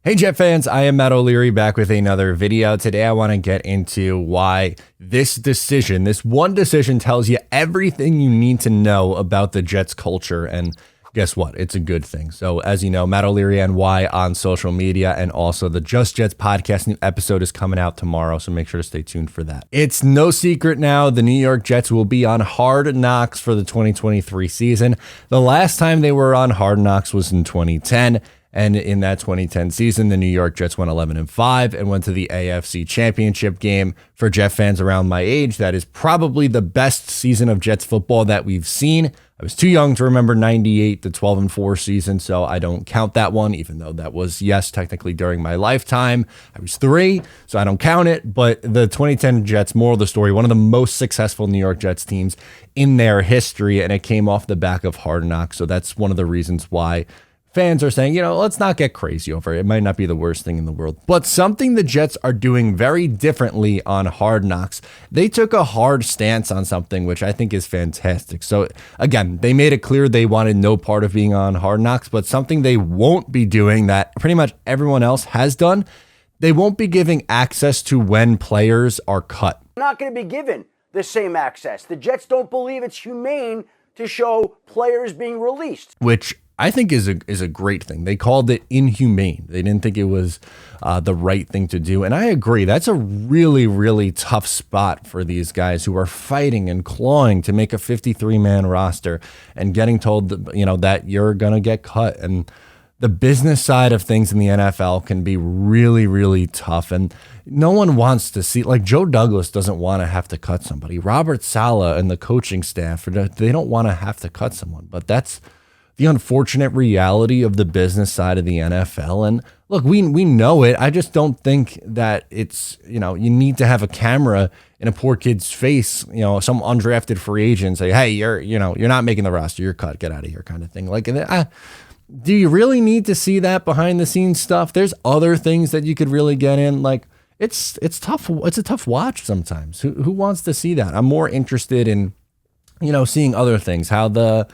Hey Jet fans, I am Matt O'Leary back with another video. Today I want to get into why this one decision tells you everything you need to know about the Jets culture, and guess what? It's a good thing. So as you know, Matt O'Leary NY on social media, and also the Just Jets podcast. New episode is coming out tomorrow, so make sure to stay tuned for that. It's no secret now, the New York Jets will be on Hard Knocks for the 2023 season. The last time they were on Hard Knocks was in 2010. And in that 2010 season, the New York Jets went 11-5 and went to the AFC Championship game. For Jet fans around my age, that is probably the best season of Jets football that we've seen. I was too young to remember 98, the 12-4 season, so I don't count that one, even though that was, yes, technically during my lifetime. I was 3, so I don't count it. But the 2010 Jets, moral of the story, one of the most successful New York Jets teams in their history, and it came off the back of Hard Knocks. So that's one of the reasons why fans are saying, let's not get crazy over it. It might not be the worst thing in the world. But something the Jets are doing very differently on Hard Knocks, they took a hard stance on something, which I think is fantastic. So again, they made it clear they wanted no part of being on Hard Knocks, but something they won't be doing that pretty much everyone else has done, they won't be giving access to when players are cut. Not going to be given the same access. The Jets don't believe it's humane to show players being released, which I think is a great thing. They called it inhumane. They didn't think it was the right thing to do. And I agree. That's a really, really tough spot for these guys who are fighting and clawing to make a 53-man roster and getting told that you're going to get cut. And the business side of things in the NFL can be really, really tough. And no one wants to see, like Joe Douglas doesn't want to have to cut somebody. Robert Saleh and the coaching staff, they don't want to have to cut someone. But that's the unfortunate reality of the business side of the NFL. And look, we know it. I just don't think that it's, you need to have a camera in a poor kid's face, some undrafted free agent say, hey, you're not making the roster, you're cut, get out of here kind of thing. Like, do you really need to see that behind the scenes stuff? There's other things that you could really get in. Like, it's tough. It's a tough watch sometimes. Who wants to see that? I'm more interested in seeing other things, how the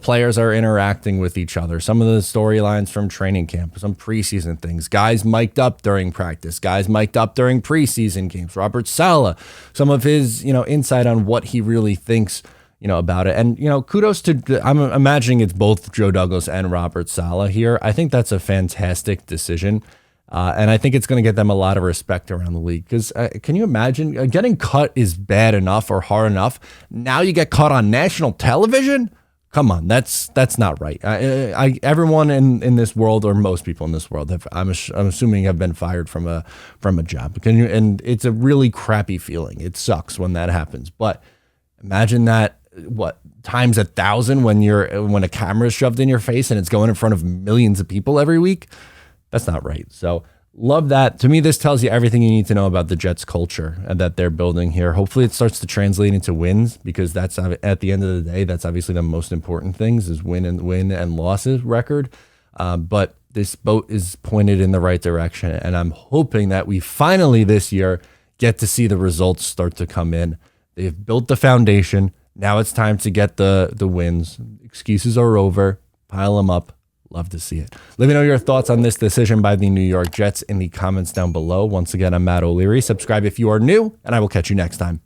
players are interacting with each other, some of the storylines from training camp, some preseason things, guys mic'd up during practice, guys mic'd up during preseason games, Robert Saleh, some of his, insight on what he really thinks, about it. And, kudos to, I'm imagining it's both Joe Douglas and Robert Saleh here. I think that's a fantastic decision. And I think it's going to get them a lot of respect around the league, because can you imagine getting cut is bad enough or hard enough. Now you get caught on national television. Come on, that's not right. Everyone in this world, or most people in this world, I'm assuming have been fired from a job. And it's a really crappy feeling. It sucks when that happens. But imagine that times 1,000 when a camera is shoved in your face and it's going in front of millions of people every week. That's not right. So love that. To me, this tells you everything you need to know about the Jets culture and that they're building here. Hopefully it starts to translate into wins, because that's, at the end of the day, that's obviously the most important things, is win and losses record. But this boat is pointed in the right direction. And I'm hoping that we finally this year get to see the results start to come in. They've built the foundation. Now it's time to get the wins. Excuses are over. Pile them up. Love to see it. Let me know your thoughts on this decision by the New York Jets in the comments down below. Once again, I'm Matt O'Leary. Subscribe if you are new, and I will catch you next time.